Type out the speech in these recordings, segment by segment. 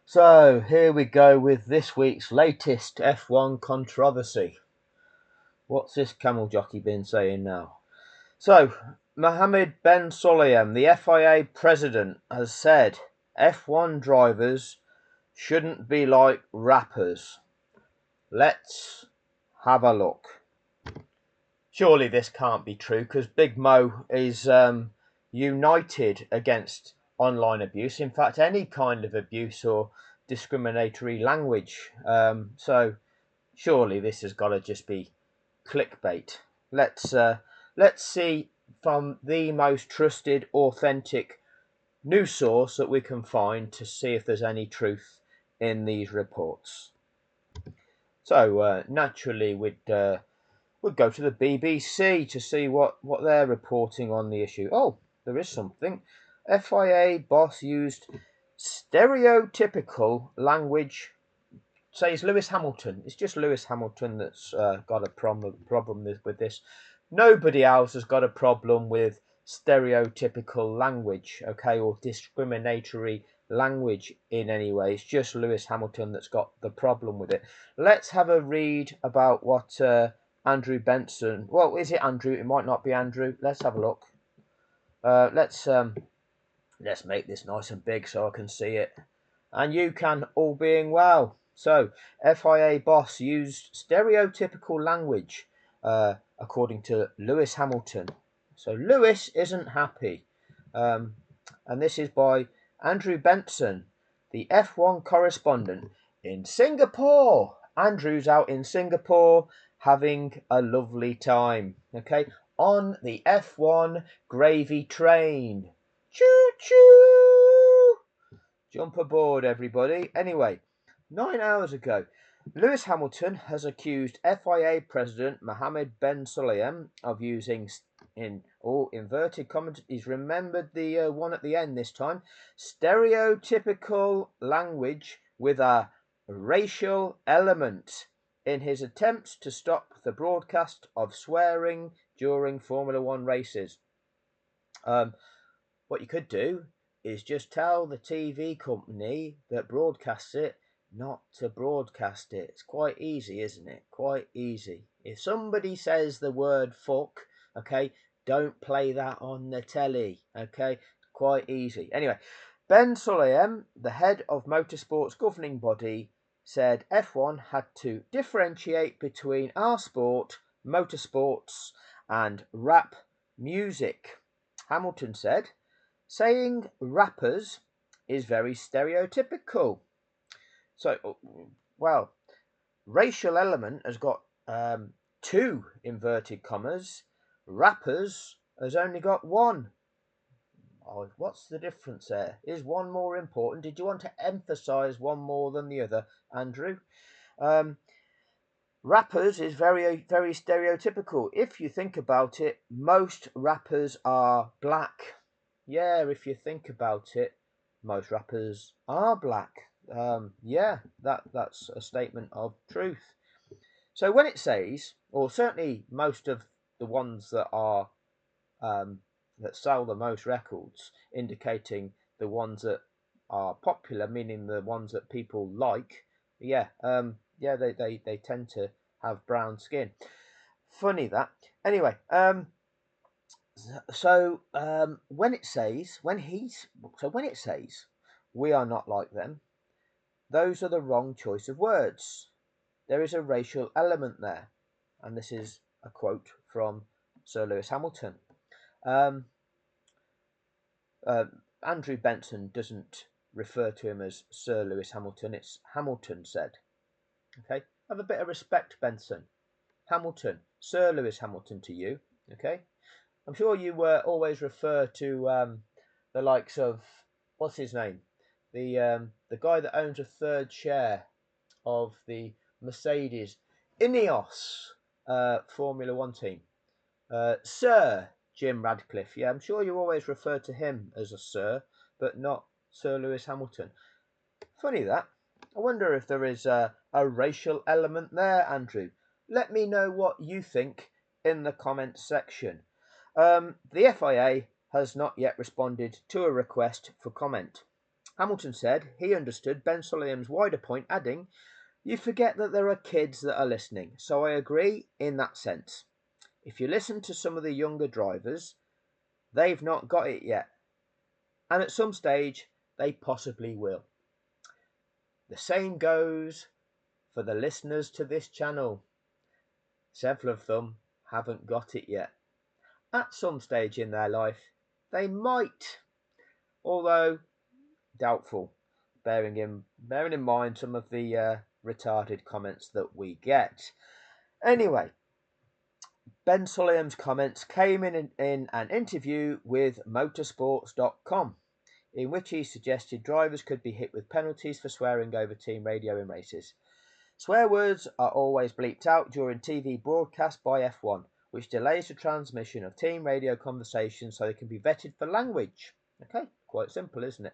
So here we go with this week's latest F1 controversy. What's this camel jockey been saying now? So, Mohammed Ben Sulayem, the FIA president, has said F1 drivers shouldn't be like rappers. Let's have a look. Surely this can't be true because Big Mo is united against online abuse. In fact, any kind of abuse or discriminatory language. So surely this has got to just be clickbait. Let's uh, let's see from the most trusted, authentic news source that we can find to see if there's any truth in these reports. So naturally, we'd go to the BBC to see what they're reporting on the issue. Oh, there is something. FIA boss used stereotypical language. Says Lewis Hamilton. It's just Lewis Hamilton that's got a problem with this. Nobody else has got a problem with stereotypical language, okay, or discriminatory language in any way. It's just Lewis Hamilton that's got the problem with it. Let's have a read about what Andrew Benson. Well, is it Andrew? It might not be Andrew. Let's have a look. Let's make this nice and big so I can see it, and you can, all being well. So, FIA boss used stereotypical language, according to Lewis Hamilton. So, Lewis isn't happy. Um, and this is by Andrew Benson, the F1 correspondent in Singapore. Andrew's out in Singapore having a lovely time, okay, on the F1 gravy train. Choo choo! Jump aboard, everybody. Anyway, 9 hours ago, Lewis Hamilton has accused FIA President Mohammed Ben Sulayem of using, in all inverted commas, he's remembered the one at the end this time, stereotypical language with a racial element in his attempts to stop the broadcast of swearing during Formula One races. What you could do is just tell the TV company that broadcasts it not to broadcast it. It's quite easy, isn't it? Quite easy. If somebody says the word fuck, okay, don't play that on the telly, okay? Quite easy. Anyway, Ben Sulayem, the head of motorsport's governing body, said F1 had to differentiate between our sport, motorsports, and rap music. Hamilton said, saying rappers is very stereotypical. So, well, racial element has got two inverted commas. Rappers has only got one. Oh, what's the difference there? Is one more important? Did you want to emphasize one more than the other, Andrew? Um, Rappers is very stereotypical. If you think about it, most rappers are black. Yeah, if you think about it, most rappers are black. Yeah, that's a statement of truth. So when it says, or certainly most of the ones that are that sell the most records, indicating the ones that are popular, meaning the ones that people like. Yeah, they tend to have brown skin. Funny that. Anyway, when it says we are not like them, those are the wrong choice of words. There is a racial element there, and this is a quote from Sir Lewis Hamilton. Um, uh, Andrew Benson doesn't refer to him as Sir Lewis Hamilton. It's Hamilton said. Okay, have a bit of respect, Benson. Hamilton, Sir Lewis Hamilton to you. Okay, I'm sure you always refer to the likes of what's his name, the guy that owns a third share of the Mercedes Ineos Formula One team, Sir Jim Radcliffe. Yeah, I'm sure you always refer to him as a Sir, but not Sir Lewis Hamilton. Funny that. I wonder if there is a racial element there, Andrew. Let me know what you think in the comments section. The FIA has not yet responded to a request for comment. Hamilton said he understood Ben Sulayem's wider point, adding, "You forget that there are kids that are listening, so I agree in that sense. If you listen to some of the younger drivers, they've not got it yet, and at some stage they possibly will. The same goes for the listeners to this channel. Several of them haven't got it yet. At some stage in their life, they might, although doubtful, bearing in mind some of the retarded comments that we get. Anyway, Ben Sulayem's comments came in an interview with motorsports.com, in which he suggested drivers could be hit with penalties for swearing over team radio in races. Swear words are always bleeped out during TV broadcast by F1, which delays the transmission of team radio conversations so they can be vetted for language. Okay, quite simple, isn't it?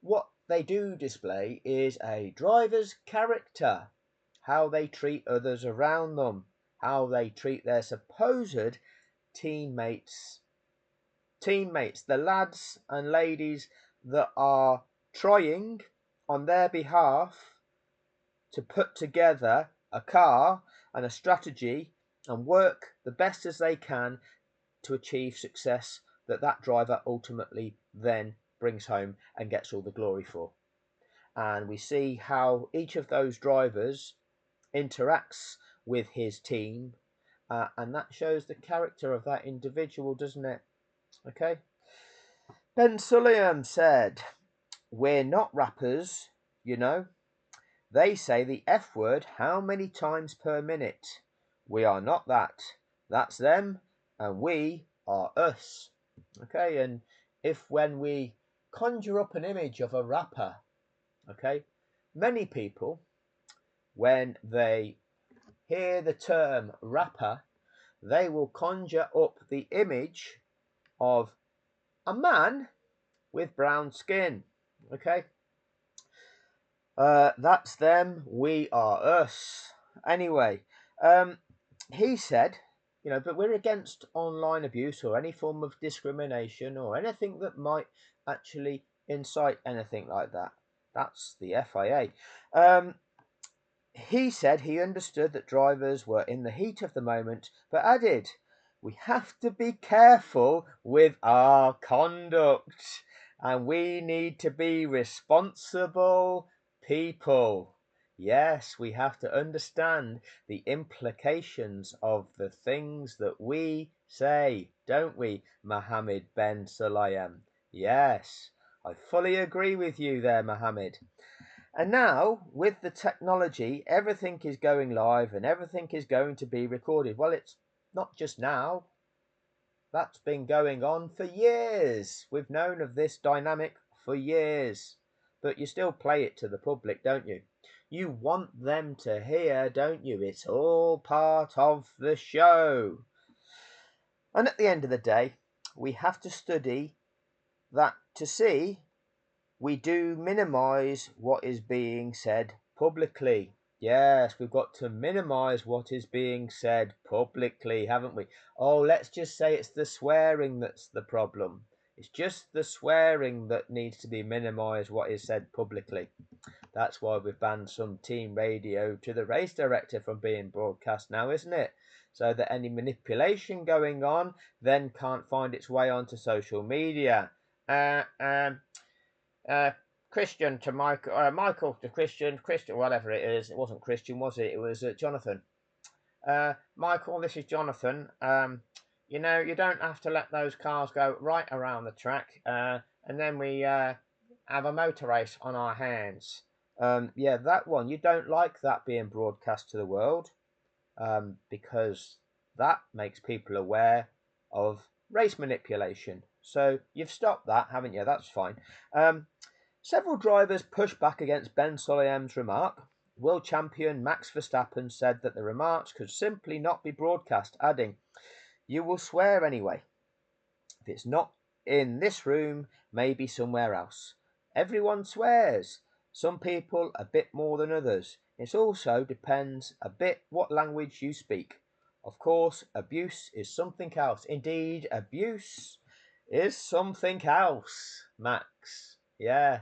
What they do display is a driver's character, how they treat others around them, how they treat their supposed teammates, the lads and ladies that are trying on their behalf to put together a car and a strategy and work the best as they can to achieve success that driver ultimately then brings home and gets all the glory for. And we see how each of those drivers interacts with his team, and that shows the character of that individual, doesn't it? Okay. Ben Sulayem said, "We're not rappers, you know. They say the F word how many times per minute? We are not that. That's them, and we are us." Okay, and if when we conjure up an image of a rapper, okay, many people, when they hear the term rapper, they will conjure up the image of a man with brown skin. Okay, that's them, we are us. Anyway, he said, but we're against online abuse or any form of discrimination or anything that might actually incite anything like that. That's the FIA. He said he understood that drivers were in the heat of the moment, but added, "We have to be careful with our conduct and we need to be responsible people. Yes, we have to understand the implications of the things that we say, don't we, Mohammed Ben Sulayem?" Yes, I fully agree with you there, Mohammed. And now, with the technology, everything is going live and everything is going to be recorded. Well, it's not just now. That's been going on for years. We've known of this dynamic for years. But you still play it to the public, don't you? You want them to hear, don't you? It's all part of the show. And at the end of the day, we have to study that to see we do minimize what is being said publicly. Yes, we've got to minimize what is being said publicly, haven't we? Oh, let's just say it's the swearing that's the problem. It's just the swearing that needs to be minimized what is said publicly. That's why we've banned some team radio to the race director from being broadcast now, isn't it? So that any manipulation going on then can't find its way onto social media. Uh, um, Christian to Michael, Michael to Christian, whatever it is. It wasn't Christian, was it? It was Jonathan. Michael, this is Jonathan. You don't have to let those cars go right around the track, and then we have a motor race on our hands. Yeah, that one. You don't like that being broadcast to the world, because that makes people aware of race manipulation. So you've stopped that, haven't you? That's fine. Several drivers pushed back against Ben Sulayem's remark. World champion Max Verstappen said that the remarks could simply not be broadcast, adding, "You will swear anyway. If it's not in this room, maybe somewhere else. Everyone swears. Some people a bit more than others. It also depends a bit what language you speak. Of course, abuse is something else. Indeed, abuse is something else, Max." Yeah,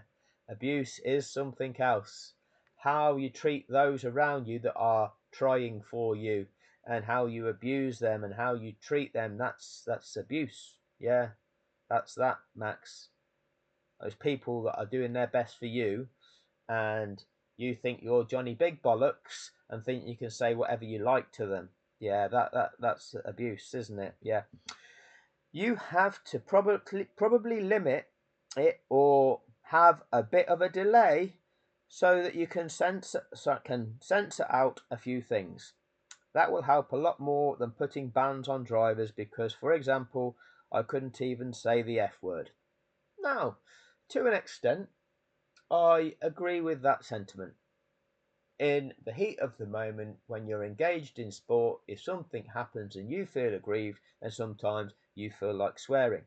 abuse is something else. How you treat those around you that are trying for you, and how you abuse them and how you treat them, that's abuse. Yeah, that's that, Max. Those people that are doing their best for you, and you think you're Johnny Big Bollocks and think you can say whatever you like to them. Yeah, that's abuse, isn't it? Yeah. You have to probably limit it or have a bit of a delay so that you can censor out a few things. That will help a lot more than putting bans on drivers because, for example, I couldn't even say the F word. Now, to an extent, I agree with that sentiment. In the heat of the moment, when you're engaged in sport, if something happens and you feel aggrieved, then sometimes you feel like swearing.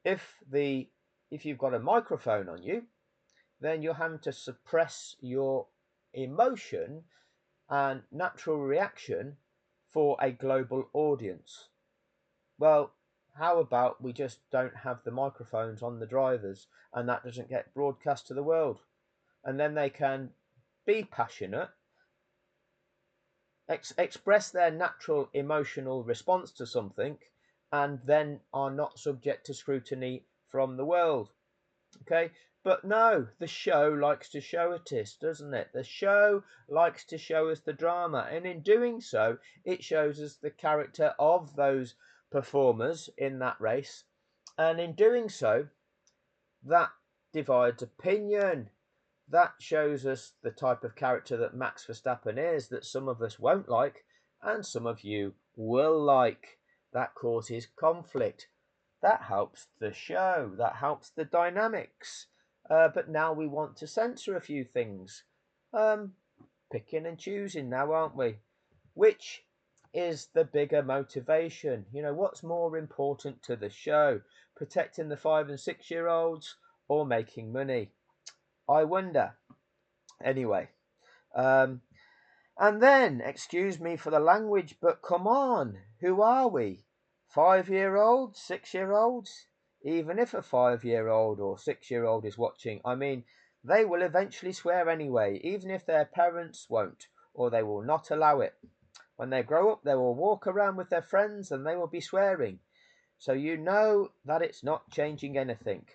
If the if you've got a microphone on you, then you're having to suppress your emotion and natural reaction for a global audience. Well, how about we just don't have the microphones on the drivers and that doesn't get broadcast to the world? And then they can be passionate, express their natural emotional response to something, and then are not subject to scrutiny from the world. Okay, but no, the show likes to show us, doesn't it? The show likes to show us the drama, and in doing so, it shows us the character of those performers in that race, and in doing so, that divides opinion. That shows us the type of character that Max Verstappen is, that some of us won't like, and some of you will like. That causes conflict. That helps the show, that helps the dynamics. But now we want to censor a few things. Um, Picking and choosing now, aren't we? Which is the bigger motivation? What's more important to the show? Protecting the 5 and 6 year olds or making money? I wonder. Anyway, um, and then, excuse me for the language, but come on, who are we? 5 year olds, 6 year olds? Even if a 5 year old or 6 year old is watching, I mean, they will eventually swear anyway, even if their parents won't, or they will not allow it. When they grow up, they will walk around with their friends and they will be swearing. So you know that it's not changing anything.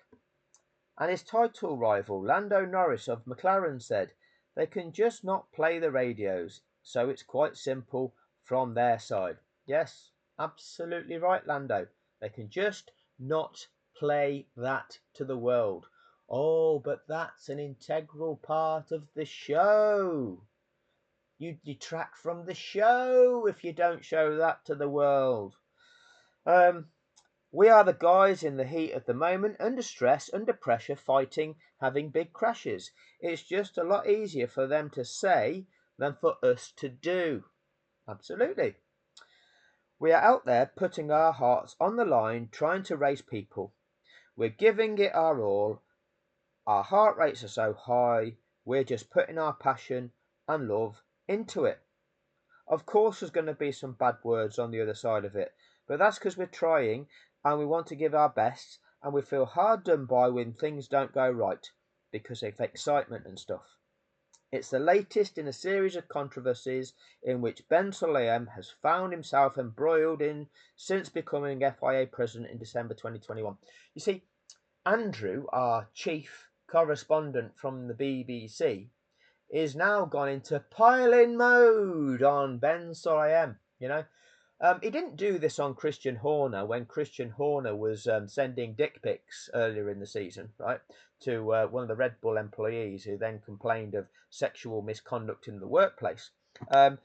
And his title rival, Lando Norris of McLaren, said they can just not play the radios, so it's quite simple from their side. Yes, absolutely right, Lando. They can just not play that to the world. Oh, but that's an integral part of the show. You detract from the show if you don't show that to the world. Um, we are the guys in the heat of the moment, under stress, under pressure, fighting, having big crashes. It's just a lot easier for them to say than for us to do. Absolutely. We are out there putting our hearts on the line, trying to race people. We're giving it our all. Our heart rates are so high, we're just putting our passion and love into it. Of course, there's going to be some bad words on the other side of it, but that's because we're trying and we want to give our best, and we feel hard done by when things don't go right because of excitement and stuff. It's the latest in a series of controversies in which Ben Sulayem has found himself embroiled in since becoming FIA president in December 2021. You see, Andrew, our chief correspondent from the BBC, is now gone into pile-in mode on Ben Sulayem. He didn't do this on Christian Horner when Christian Horner was sending dick pics earlier in the season, right, to one of the Red Bull employees who then complained of sexual misconduct in the workplace. No,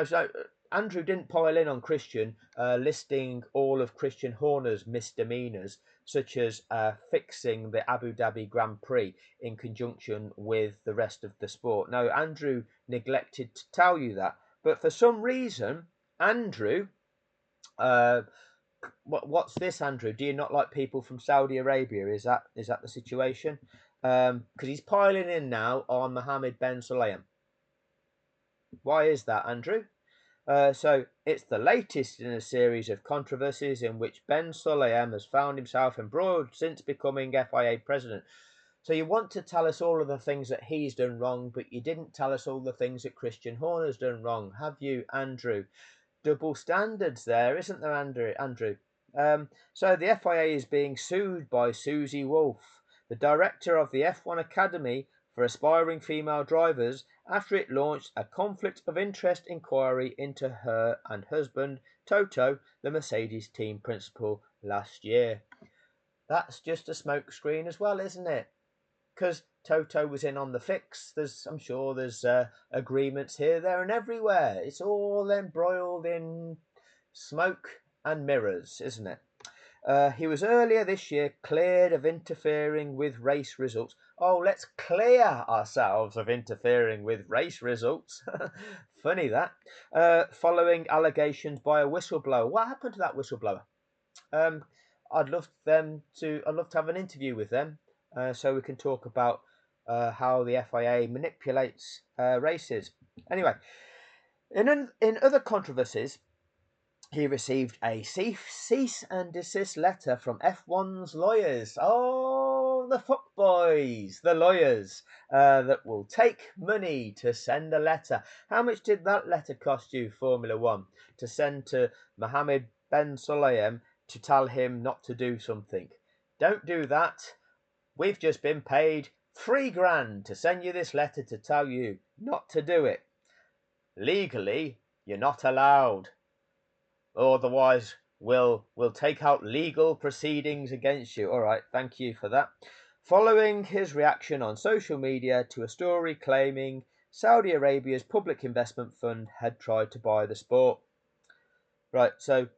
so Andrew didn't pile in on Christian, listing all of Christian Horner's misdemeanors, such as fixing the Abu Dhabi Grand Prix in conjunction with the rest of the sport. No, Andrew neglected to tell you that. But for some reason, Andrew, what's this, Andrew? Do you not like people from Saudi Arabia? Is that the situation? Because he's piling in now on Mohammed Ben Sulayem. Why is that, Andrew? So it's the latest in a series of controversies in which Ben Sulayem has found himself embroiled since becoming FIA president. So you want to tell us all of the things that he's done wrong, but you didn't tell us all the things that Christian Horner's done wrong, have you, Andrew? Double standards there, isn't there, Andrew? So the FIA is being sued by Susie Wolff, the director of the F1 Academy for aspiring female drivers, after it launched a conflict of interest inquiry into her and husband, Toto, the Mercedes team principal, last year. That's just a smokescreen as well, isn't it? Because Toto was in on the fix. I'm sure there's agreements here, there, and everywhere. It's all embroiled in smoke and mirrors, isn't it? He was earlier this year cleared of interfering with race results. Oh, let's clear ourselves of interfering with race results. Funny that. Following allegations by a whistleblower. What happened to that whistleblower? I'd love to have an interview with them, so we can talk about how the FIA manipulates races. Anyway, in other controversies, he received a cease and desist letter from F1's lawyers. Oh, the fuckboys, the lawyers that will take money to send a letter. How much did that letter cost you, Formula One, to send to Mohammed Ben Sulayem to tell him not to do something? Don't do that. We've just been paid £3,000 to send you this letter to tell you not to do it. Legally, you're not allowed. Otherwise, we'll take out legal proceedings against you. All right, thank you for that. Following his reaction on social media to a story claiming Saudi Arabia's public investment fund had tried to buy the sport. Right, so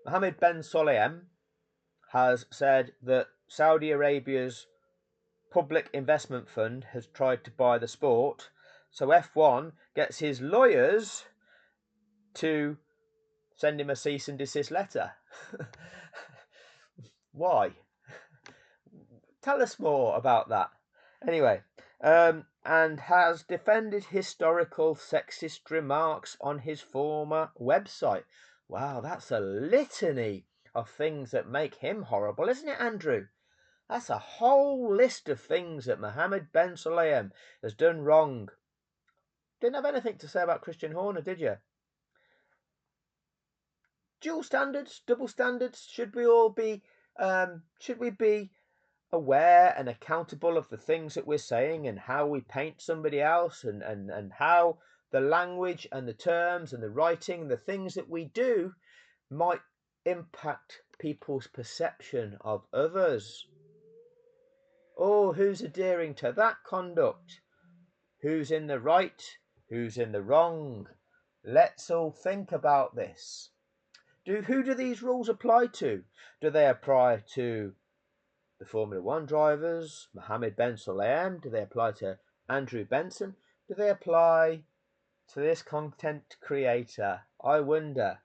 Mohammed Ben Sulayem has said that Saudi Arabia's public investment fund has tried to buy the sport. So F1 gets his lawyers to send him a cease and desist letter. Why? Tell us more about that. Anyway, and has defended historical sexist remarks on his former website. Wow, that's a litany of things that make him horrible, isn't it, Andrew? That's a whole list of things that Mohammed Ben Sulayem has done wrong. Didn't have anything to say about Christian Horner, did you? Dual standards, double standards. Should we all be? Should we be aware and accountable of the things that we're saying and how we paint somebody else and how the language and the terms and the writing and the things that we do might impact people's perception of others? Oh, who's adhering to that conduct? Who's in the right? Who's in the wrong? Let's all think about this. Who do these rules apply to? Do they apply to the Formula One drivers, Mohammed Ben Sulayem? Do they apply to Andrew Benson? Do they apply to this content creator? I wonder.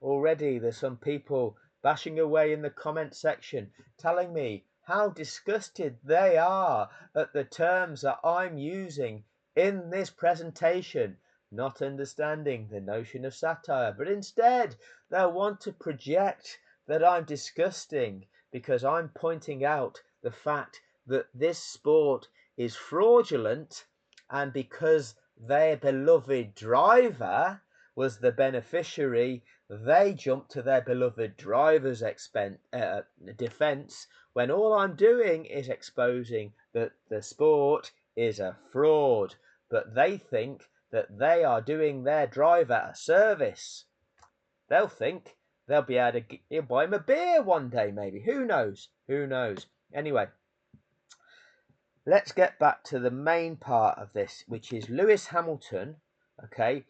Already there's some people bashing away in the comment section telling me how disgusted they are at the terms that I'm using in this presentation, not understanding the notion of satire, but instead they'll want to project that I'm disgusting because I'm pointing out the fact that this sport is fraudulent, and because their beloved driver was the beneficiary, they jump to their beloved driver's defense, when all I'm doing is exposing that the sport is a fraud, but they think that they are doing their driver a service. They'll think they'll be able to buy him a beer one day, maybe. Who knows? Who knows? Anyway, let's get back to the main part of this, which is Lewis Hamilton, okay,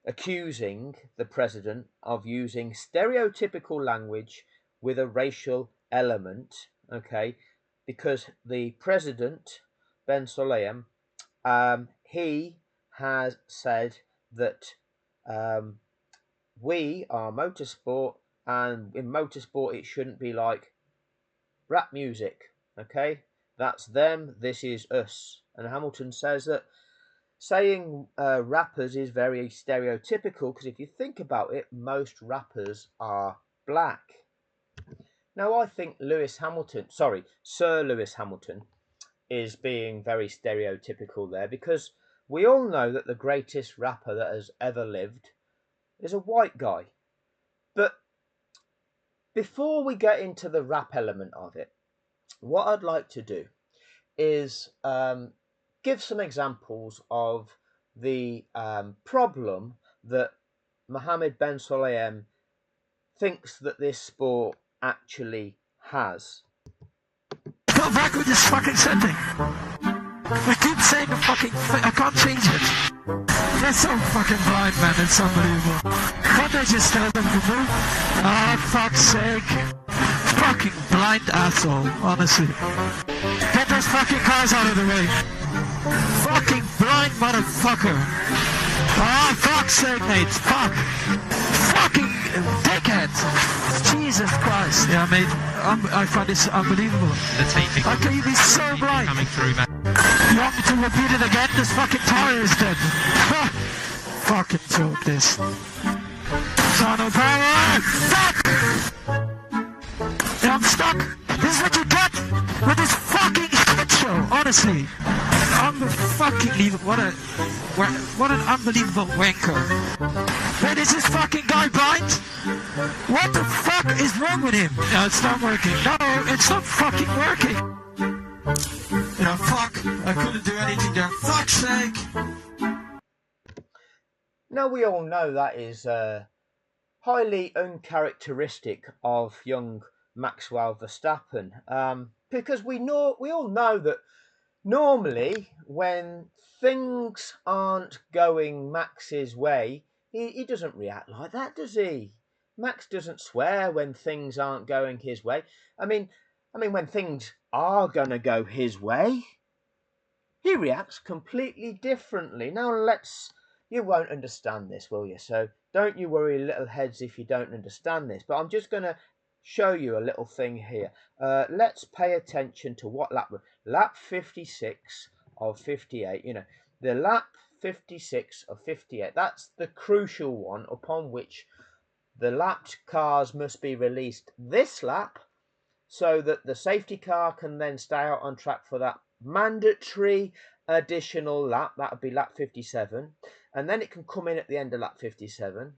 accusing the president of using stereotypical language with a racial element, okay, because the president, Ben Sulayem, he has said that we are motorsport, and in motorsport it shouldn't be like rap music, okay? That's them, this is us. And Hamilton says that saying rappers is very stereotypical, because if you think about it, most rappers are black. Now, I think Sir Lewis Hamilton is being very stereotypical there, because we all know that the greatest rapper that has ever lived is a white guy. But before we get into the rap element of it, what I'd like to do is give some examples of the problem that Mohammed Ben Sulayem thinks that this sport actually has. Go back with this fucking setting. I keep saying the fucking thing. I can't change it. They're so fucking blind, man. It's unbelievable. Can't they just tell them to move? Oh, fuck's sake. Fucking blind asshole, honestly. Get those fucking cars out of the way. Fucking blind motherfucker. Oh, fuck's sake, mate. Fuck. Fucking dickhead. Jesus Christ. Yeah, mate. I find this unbelievable. The taping. How can you be so blind? Coming through, man. You want me to repeat it again? This fucking tire is dead. Fucking joke, this. Son of power! Fuck! Yeah, I'm stuck. This is what you get with this fucking shit show, honestly. What an unbelievable wanker. Wait, is this fucking guy blind? What the fuck is wrong with him? No, it's not working. No, it's not fucking working. Yeah, fuck. I couldn't do anything there. Fuck's sake. Now, we all know that is highly uncharacteristic of young Maxwell Verstappen, because we all know that normally when things aren't going Max's way, he doesn't react like that, does he? Max doesn't swear when things aren't going his way. I mean, when things are going to go his way, he reacts completely differently. Now, you won't understand this, will you? So don't you worry, little heads, if you don't understand this. But I'm just going to show you a little thing here. Let's pay attention to what lap 56 of 58. You know, the lap 56 of 58. That's the crucial one upon which the lapped cars must be released this lap, so that the safety car can then stay out on track for that mandatory additional lap. That would be lap 57. And then it can come in at the end of lap 57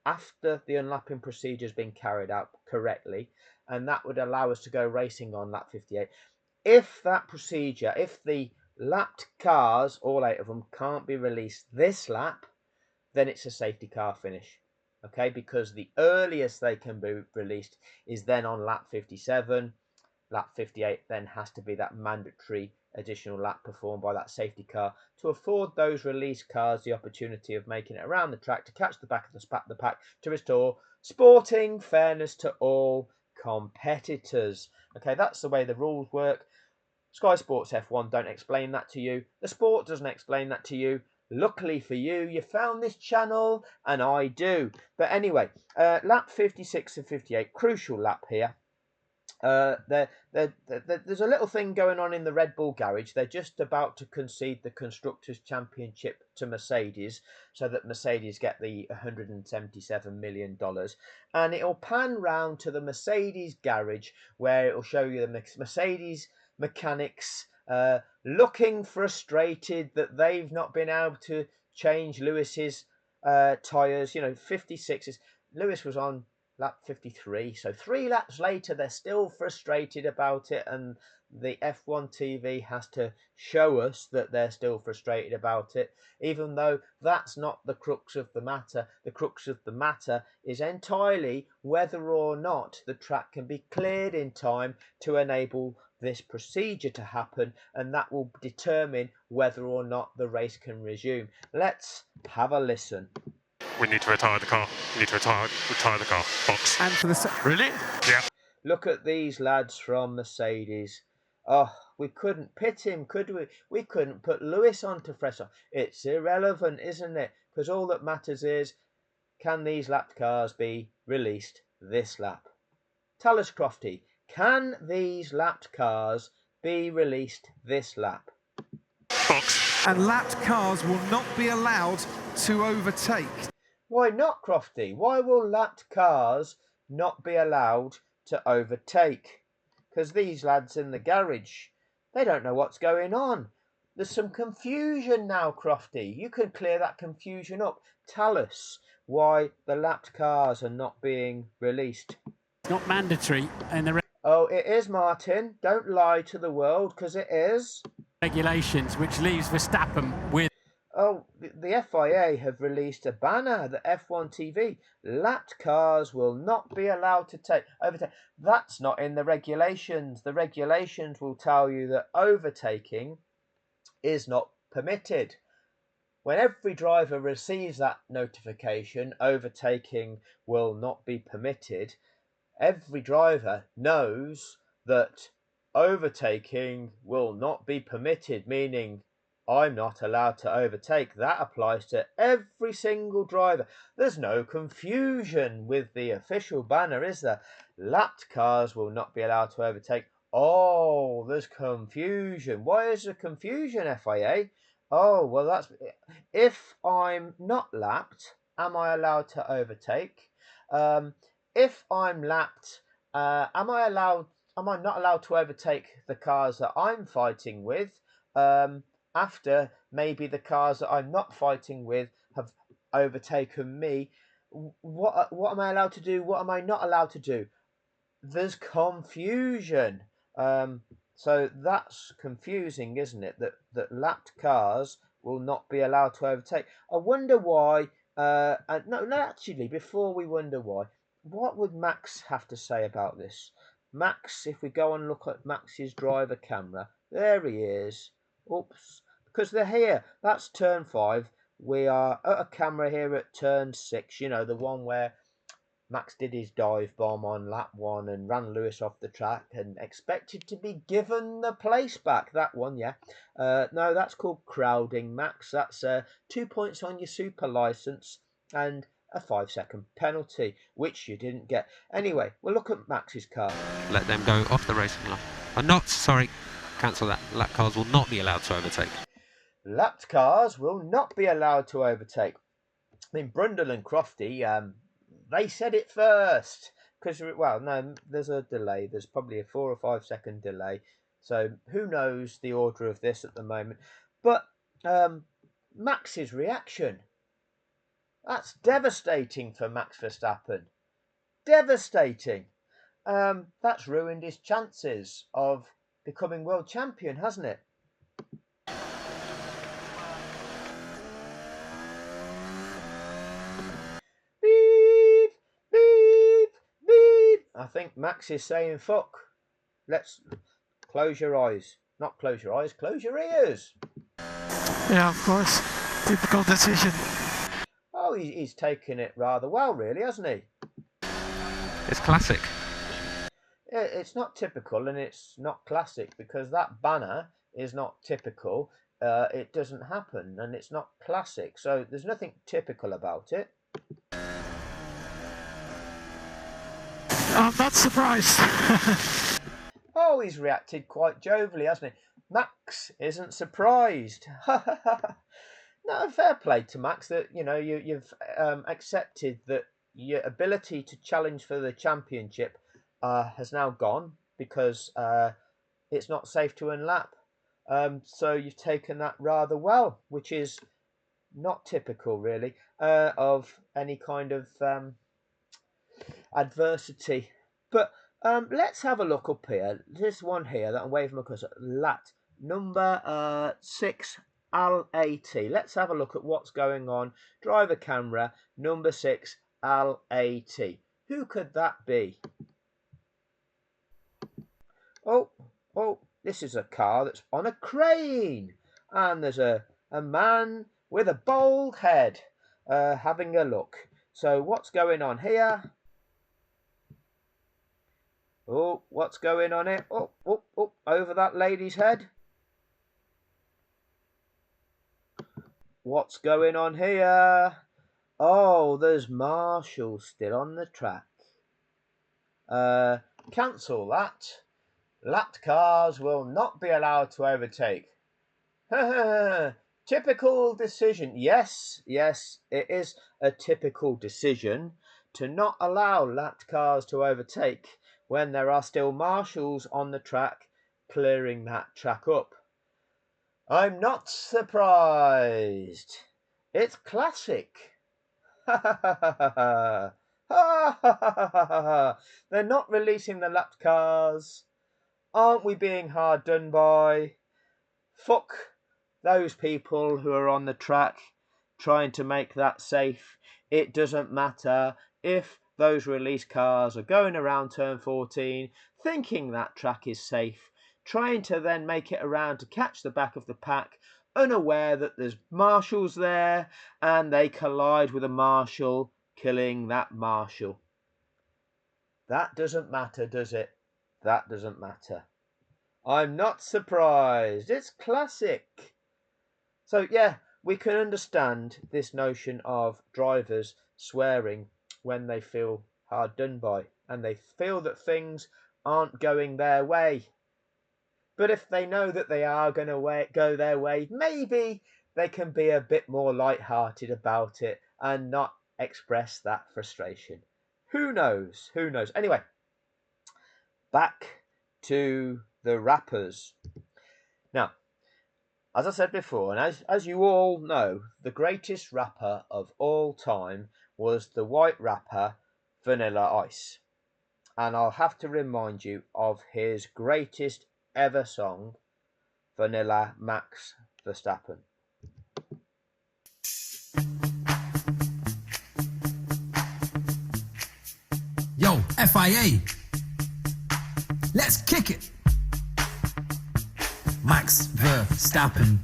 after the unlapping procedure has been carried out correctly. And that would allow us to go racing on lap 58. If the lapped cars, all 8 of them, can't be released this lap, then it's a safety car finish. Okay, because the earliest they can be released is then on lap 57. Lap 58 then has to be that mandatory additional lap performed by that safety car to afford those released cars the opportunity of making it around the track to catch the back of the pack to restore sporting fairness to all competitors. Okay, that's the way the rules work. Sky Sports F1 don't explain that to you. The sport doesn't explain that to you. Luckily for you, you found this channel, and I do. But anyway, lap 56 and 58, crucial lap here. There's a little thing going on in the Red Bull garage. They're just about to concede the Constructors' Championship to Mercedes, so that Mercedes get the $177 million. And it'll pan round to the Mercedes garage, where it'll show you the Mercedes mechanics looking frustrated that they've not been able to change Lewis's tyres. 56 is Lewis was on lap 53, so 3 laps later they're still frustrated about it, and the F1 TV has to show us that they're still frustrated about it, even though that's not the crux of the matter. The crux of the matter is entirely whether or not the track can be cleared in time to enable this procedure to happen, and that will determine whether or not the race can resume. Let's have a listen. We need to retire the car. We need to retire the car. Box. And for the Really? Yeah. Look at these lads from Mercedes. Oh, we couldn't pit him, could we? We couldn't put Lewis onto Fresso. It's irrelevant, isn't it? Because all that matters is, can these lapped cars be released this lap? Tell us, Crofty, can these lapped cars be released this lap? Box. And lapped cars will not be allowed to overtake. Why not, Crofty? Why will lapped cars not be allowed to overtake. Because these lads in the garage, they don't know what's going on. There's some confusion now, Crofty. You can clear that confusion up. Tell us why the lapped cars are not being released. It's not mandatory in the Oh, it is, Martin. Don't lie to the world, because it is. regulations, which leaves Verstappen with. Oh, the FIA have released a banner, the F1 TV. Lapped cars will not be allowed to overtake. That's not in the regulations. The regulations will tell you that overtaking is not permitted. When every driver receives that notification, overtaking will not be permitted, every driver knows that overtaking will not be permitted, meaning I'm not allowed to overtake. That applies to every single driver. There's no confusion with the official banner, is there? Lapped cars will not be allowed to overtake. Oh, there's confusion. Why is there confusion, FIA? Oh, well, that's if I'm not lapped, am I allowed to overtake? If I'm lapped, am I not allowed to overtake the cars that I'm fighting with? After maybe the cars that I'm not fighting with have overtaken me, what am I allowed to do? What am I not allowed to do? There's confusion. So that's confusing, isn't it? That lapped cars will not be allowed to overtake. I wonder why. No, actually, before we wonder why, what would Max have to say about this? Max, if we go and look at Max's driver camera, there he is. Oops, because they're here. That's turn 5. We are at a camera here at turn 6. You know, the one where Max did his dive bomb on lap 1 and ran Lewis off the track and expected to be given the place back. That one, yeah. No, that's called crowding, Max. That's 2 points on your super license and a 5-second penalty, which you didn't get. Anyway, we'll look at Max's car. Let them go off the racing line. Cancel that. Lap cars will not be allowed to overtake. Lapped cars will not be allowed to overtake. I mean, Brundle and Crofty, they said it first. Because, well, no, there's a delay. There's probably a 4 or 5-second delay. So who knows the order of this at the moment. But Max's reaction, that's devastating for Max Verstappen. Devastating. That's ruined his chances of becoming world champion, hasn't it? Beep, beep, beep. I think Max is saying fuck. Let's close your eyes. Not close your eyes, close your ears. Yeah, of course. Typical decision. Oh, he's taken it rather well, really, hasn't he? It's classic. It's not typical and it's not classic because that banner is not typical. It doesn't happen and it's not classic. So there's nothing typical about it. I'm not surprised. Oh, he's reacted quite jovially, hasn't he? Max isn't surprised. No, fair play to Max that, you know, you've accepted that your ability to challenge for the championship has now gone because it's not safe to unlap. So you've taken that rather well, which is not typical, really, of any kind of adversity. But let's have a look up here. This one here that I'm waving across, lat number 6 LAT. Let's have a look at what's going on. Driver camera number 6 LAT. Who could that be? Oh, this is a car that's on a crane. And there's a man with a bald head having a look. So what's going on here? Oh, what's going on here? Oh, over that lady's head. What's going on here? Oh, there's Marshall still on the track. Cancel that. Lapped cars will not be allowed to overtake. Typical decision. Yes, it is a typical decision to not allow lapped cars to overtake when there are still marshals on the track clearing that track up. I'm not surprised. It's classic. Ha ha ha ha ha. Ha ha ha ha ha. They're not releasing the lapped cars. Aren't we being hard done by? Fuck those people who are on the track trying to make that safe. It doesn't matter if those release cars are going around turn 14 thinking that track is safe, trying to then make it around to catch the back of the pack, unaware that there's marshals there, and they collide with a marshal, killing that marshal. That doesn't matter, does it? That doesn't matter. I'm not surprised. It's classic. So yeah, we can understand this notion of drivers swearing when they feel hard done by and they feel that things aren't going their way. But if they know that they are going to go their way, maybe they can be a bit more light-hearted about it and not express that frustration. Who knows? Who knows? Anyway, back to the rappers. Now, as I said before, and as you all know, the greatest rapper of all time was the white rapper Vanilla Ice. And I'll have to remind you of his greatest ever song, Vanilla Max Verstappen. Yo, FIA. Let's kick it. Max Verstappen.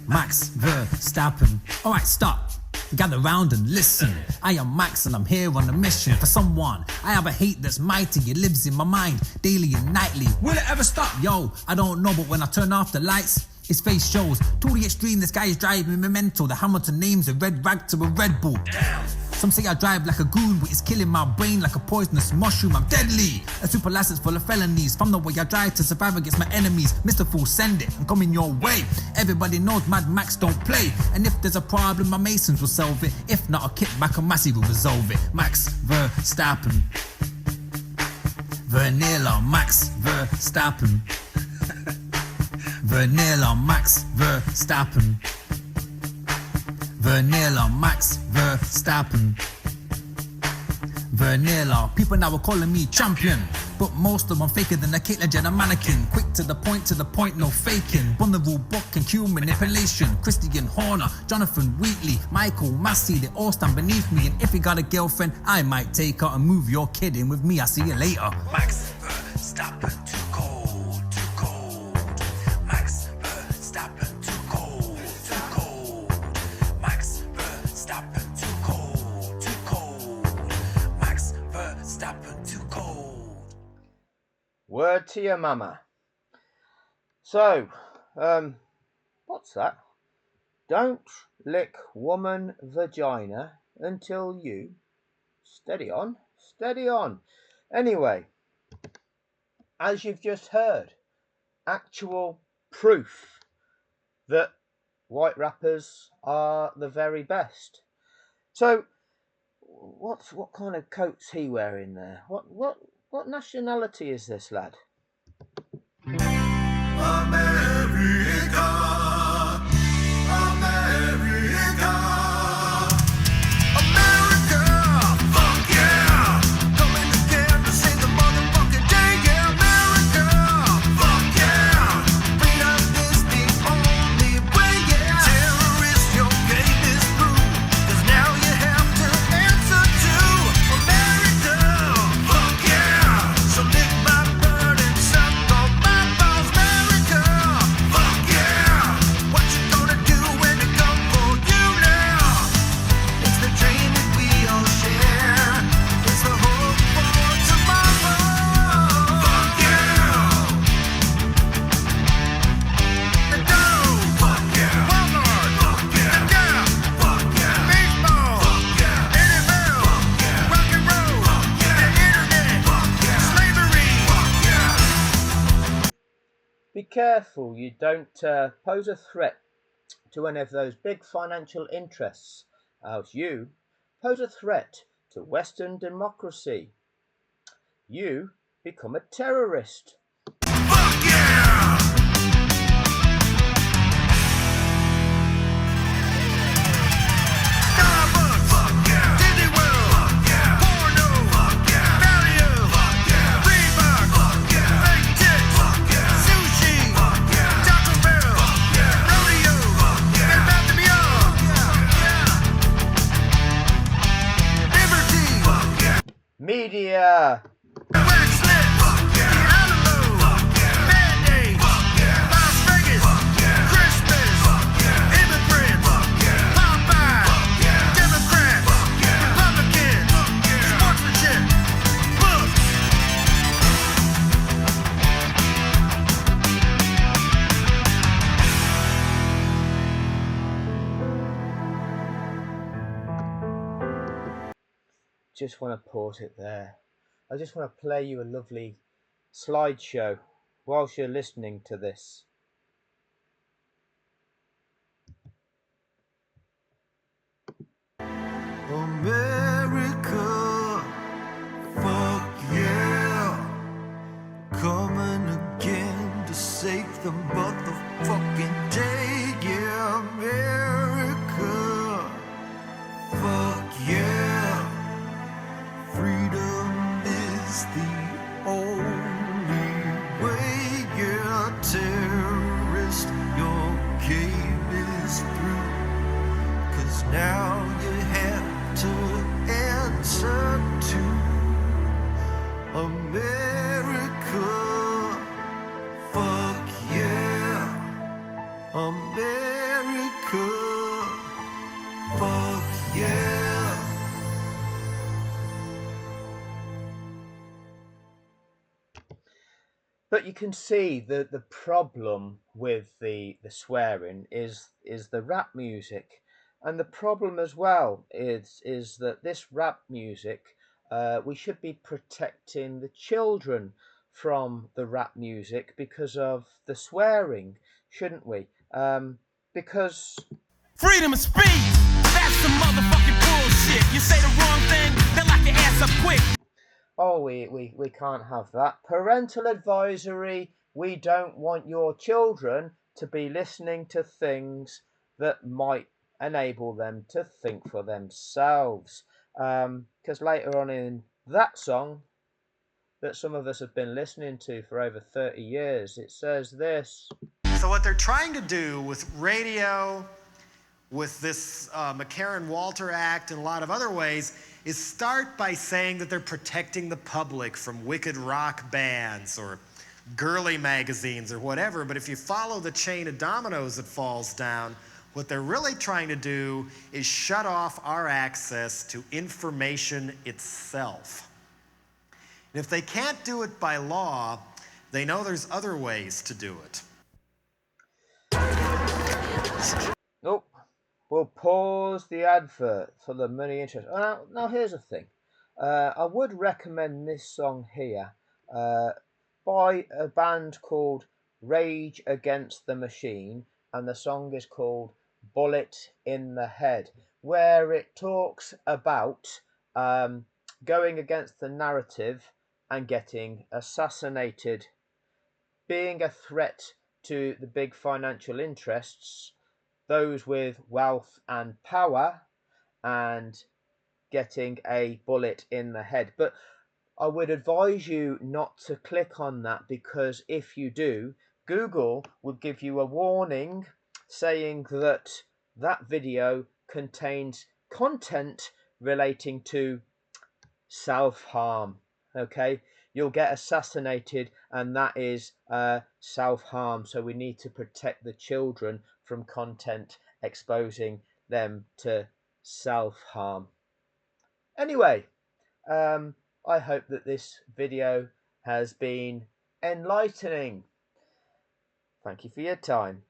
Max Verstappen. Alright, stop. Gather round and listen. I am Max and I'm here on a mission for someone. I have a hate that's mighty, it lives in my mind daily and nightly. Will it ever stop? Yo, I don't know, but when I turn off the lights, his face shows. To the extreme, this guy is driving me mental. The Hamilton name's a red rag to a Red Bull. Damn. Some say I drive like a goon, but it's killing my brain like a poisonous mushroom. I'm deadly. A super license full of felonies. From the way I drive to survive against my enemies. Mr. Fool, send it. I'm coming your way. Everybody knows Mad Max don't play. And if there's a problem, my Masons will solve it. If not, I'll kick back and Massey will resolve it. Max Verstappen. Vanilla Max Verstappen. Vanilla Max Verstappen. Vanilla Max Verstappen. Vanilla, people now are calling me champion, but most of them faker than a Caitlyn Jenner mannequin. Quick to the point, no faking. Vulnerable book and cue manipulation. Christian Horner, Jonathan Wheatley, Michael Massey, they all stand beneath me. And if you got a girlfriend, I might take her and move your kid in with me. I'll see you later. Max Verstappen, too cold, too cold. Max Verstappen, too cold, too cold. Max Verstappen, too cold, too cold. Max Verstappen, too cold. Word to your mama. So, what's that? Don't lick woman vagina until you... Steady on, steady on. Anyway, as you've just heard, actual proof that white rappers are the very best. So, what kind of coat's he wearing there? What nationality is this lad? America, America, America, fuck yeah! Coming again to save the motherfucking day, yeah, America, fuck yeah! Freedom is the only way, yeah. Terrorists, your game is through, 'cause now you have to answer to America, fuck yeah! So lick my bird and suck on my balls, America, fuck yeah! What you gonna do when they come for you now? It's the dream that we all share. It's the hope for tomorrow. Fuck yeah! The dough. Fuck yeah! Walmart. Fuck yeah! The Gap. Fuck yeah! Baseball. Fuck yeah! NFL. Fuck yeah! Rock and roll. Fuck yeah! The internet. Fuck yeah! Slavery. Fuck yeah! Be careful you don't pose a threat to any of those big financial interests, else you pose a threat to Western democracy. you become a terrorist. Fuck yeah! Starbucks, fuck yeah! Disney World, fuck yeah! Porno, fuck yeah! Value, fuck yeah! Reebok, fuck yeah! Fake tits, fuck yeah! Sushi, fuck yeah! Taco Bell, fuck yeah! Rodeo, fuck yeah! Get back to beyond, yeah! Liberty, fuck yeah! Media. Wax Slip, fuck yeah! The Alamo, fuck yeah! Band-Aid, fuck yeah! Las Vegas, fuck yeah! Christmas, fuck yeah! Immigrants, fuck yeah! Popeye, fuck yeah! Democrats, fuck yeah! Republicans, fuck yeah! Sportsmanship, book. Just want to pause it there. I just want to play you a lovely slideshow whilst you're listening to this. America, fuck yeah. Coming again to save the motherfucking day. Yeah, America, fuck yeah. Freedom is the only way. Yeah, terrorist, your game is through. 'Cause now you have to answer to America. Fuck yeah. America. Fuck yeah. But you can see that the problem with the swearing is the rap music, and the problem as well is that this rap music, we should be protecting the children from the rap music because of the swearing, shouldn't we? Because Freedom of speech. That's some motherfucking bullshit. You say the wrong thing, they lock your ass up quick. oh, we can't have that. Parental advisory, we don't want your children to be listening to things that might enable them to think for themselves. Because later on in that song that some of us have been listening to for over 30 years, it says this. So what they're trying to do with radio, with this McCarran-Walter Act and a lot of other ways, is start by saying that they're protecting the public from wicked rock bands or girly magazines or whatever. But if you follow the chain of dominoes that falls down, what they're really trying to do is shut off our access to information itself. And if they can't do it by law, they know there's other ways to do it. Nope. We'll pause the advert for the money interest. Now here's the thing. I would recommend this song here by a band called Rage Against the Machine, and the song is called Bullet in the Head, where it talks about going against the narrative and getting assassinated, being a threat to the big financial interests, those with wealth and power, and getting a bullet in the head. But I would advise you not to click on that, because if you do, Google will give you a warning saying that that video contains content relating to self-harm. Okay, you'll get assassinated, and that is self-harm. So we need to protect the children from content exposing them to self-harm. Anyway, I hope that this video has been enlightening. Thank you for your time.